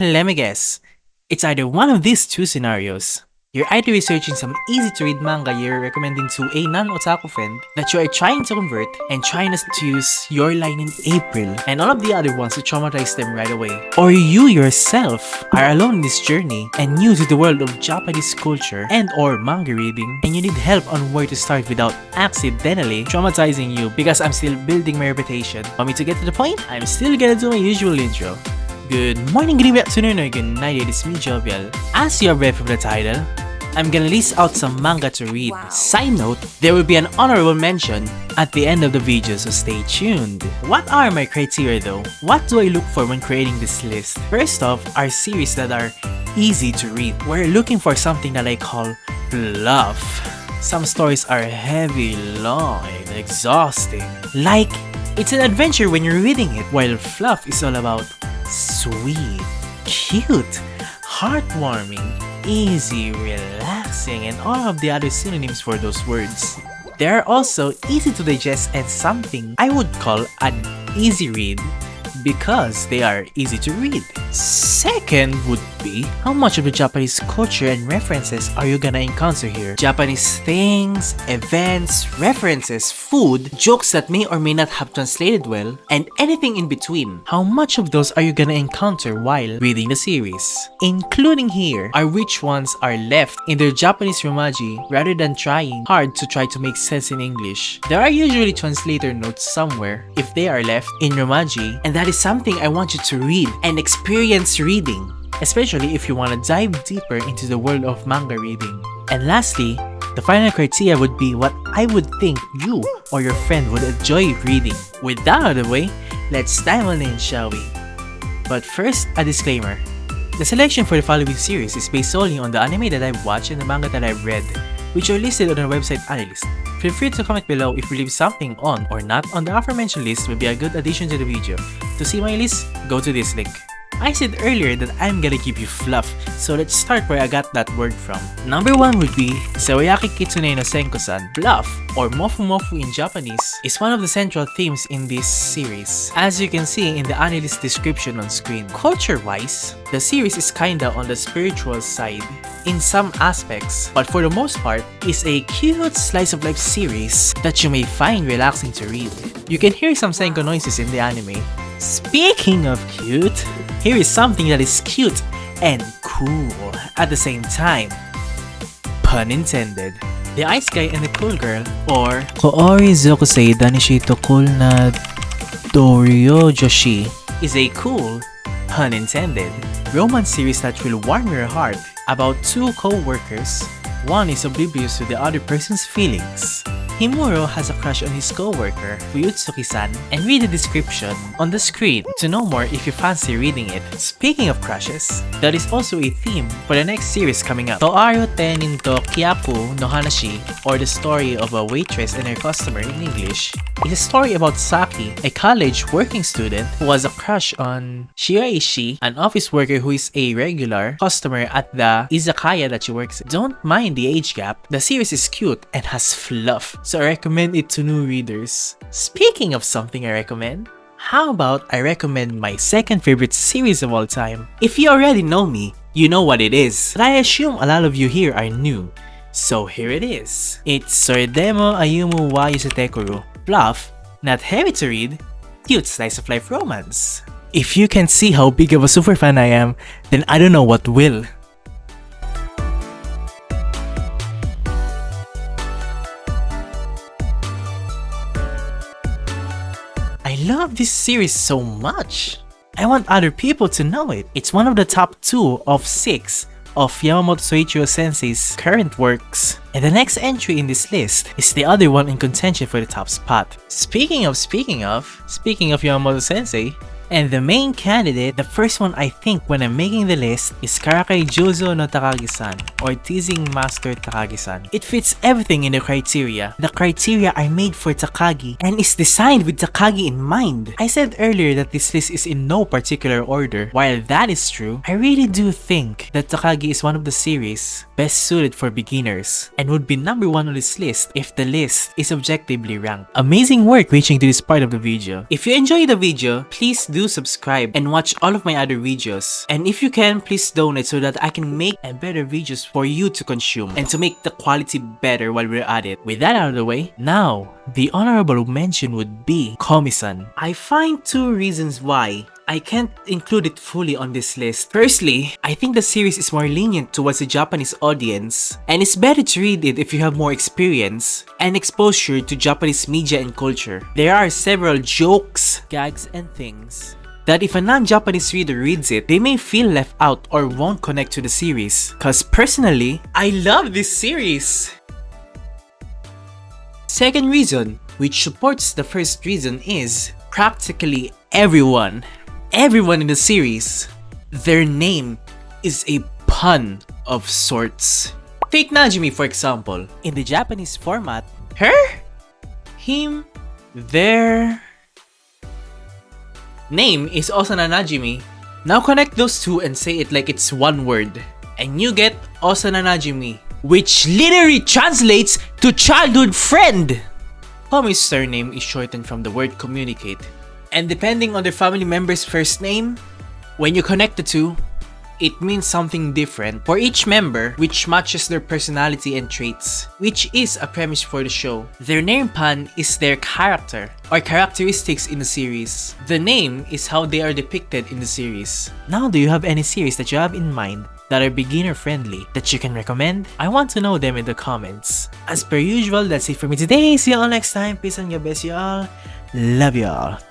Let me guess. It's either one of these two scenarios. You're either researching some easy-to-read manga you're recommending to a non-otaku friend that you are trying to convert and trying to use your line in April and all of the other ones to traumatize them right away. Or you yourself are alone in this journey and new to the world of Japanese culture and or manga reading and you need help on where to start without accidentally traumatizing you because I'm still building my reputation. Want me to get to the point? I'm still gonna do my usual intro. Good morning, good evening, afternoon, or good night, it is me, Jovial. As you have read from the title, I'm gonna list out some manga to read. Wow. Side note, there will be an honorable mention at the end of the video, so stay tuned. What are my criteria though? What do I look for when creating this list? First off, are series that are easy to read. We're looking for something that I call fluff. Some stories are heavy, long, and exhausting. Like, it's an adventure when you're reading it, while fluff is all about sweet, cute, heartwarming, easy, relaxing, and all of the other synonyms for those words. They are also easy to digest and something I would call an easy read because they are easy to read. Second would be, how much of the Japanese culture and references are you gonna encounter here? Japanese things, events, references, food, jokes that may or may not have translated well, and anything in between. How much of those are you gonna encounter while reading the series? Including here are which ones are left in their Japanese romaji rather than trying hard to try to make sense in English. There are usually translator notes somewhere if they are left in romaji, and that is something I want you to read and experience reading, especially if you want to dive deeper into the world of manga reading. And lastly, the final criteria would be what I would think you or your friend would enjoy reading. With that out of the way, let's dive on in, shall we? But first, a disclaimer. The selection for the following series is based solely on the anime that I've watched and the manga that I've read, which are listed on our website Anilist. Feel free to comment below if you leave something on or not on the aforementioned list will be a good addition to the video. To see my list, go to this link. I said earlier that I'm gonna give you fluff, so let's start where I got that word from. Number 1 would be Sawayaki Kitsune no Senko-san. Fluff, or mofu mofu in Japanese, is one of the central themes in this series, as you can see in the Anilist description on screen. Culture-wise, the series is kinda on the spiritual side in some aspects, but for the most part, is a cute slice of life series that you may find relaxing to read. You can hear some Senko noises in the anime. Speaking of cute, here is something that is cute and cool at the same time. Pun intended. The ice guy and the cool girl, or Koori Zokusei Danishi to Cool na Doryo Joshi, is a cool, pun intended, romance series that will warm your heart about two co-workers. One is oblivious to the other person's feelings. Himuro has a crush on his co-worker, Fuyutsuki-san, and read the description on the screen to know more if you fancy reading it. Speaking of crushes, that is also a theme for the next series coming up. Toaru Tenin to Kyaku no Hanashi, or the story of a waitress and her customer in English, is a story about Saki, a college working student who has a crush on Shiraishi, an office worker who is a regular customer at the izakaya that she works at. Don't mind the age gap, the series is cute and has fluff, so I recommend it to new readers. Speaking of something I recommend, how about I recommend my second favorite series of all time? If you already know me, you know what it is, but I assume a lot of you here are new. So here it is. It's Soredemo Ayumu wa Yusutekuru. Fluff, not heavy to read, cute slice of life romance. If you can see how big of a super fan I am, then I don't know what will. I love this series so much. I want other people to know it. It's one of the top 2 of 6 of Yamamoto Soichiro Sensei's current works. And the next entry in this list is the other one in contention for the top spot. Speaking of Yamamoto Sensei, and the main candidate, the first one I think when I'm making the list, is Karakai Jozo no Takagi-san, or Teasing Master Takagi-san. It fits everything in the criteria. The criteria are made for Takagi and is designed with Takagi in mind. I said earlier that this list is in no particular order. While that is true, I really do think that Takagi is one of the series best suited for beginners and would be number 1 on this list if the list is objectively ranked. Amazing work reaching to this part of the video. If you enjoyed the video, please do do subscribe and watch all of my other videos. And if you can, please donate so that I can make better videos for you to consume and to make the quality better while we're at it. With that out of the way, now, the honorable mention would be Komi-san. I find two reasons why I can't include it fully on this list. Firstly, I think the series is more lenient towards the Japanese audience, and it's better to read it if you have more experience and exposure to Japanese media and culture. There are several jokes, gags, and things that if a non-Japanese reader reads it, they may feel left out or won't connect to the series. Cause personally, I love this series! Second reason, which supports the first reason, is practically everyone in the series, their name is a pun of sorts. Take Najimi for example. In the Japanese format, her, him, their name is Osana Najimi. Now connect those two and say it like it's one word, and you get Osana Najimi, which literally translates to childhood friend. Komi's surname is shortened from the word communicate. And depending on the family member's first name, when you connect the two, it means something different for each member, which matches their personality and traits, which is a premise for the show. Their name pun is their character or characteristics in the series. The name is how they are depicted in the series. Now, do you have any series that you have in mind that are beginner friendly that you can recommend? I want to know them in the comments. As per usual, that's it for me today. See you all next time. Peace and God bless you all. Love you all.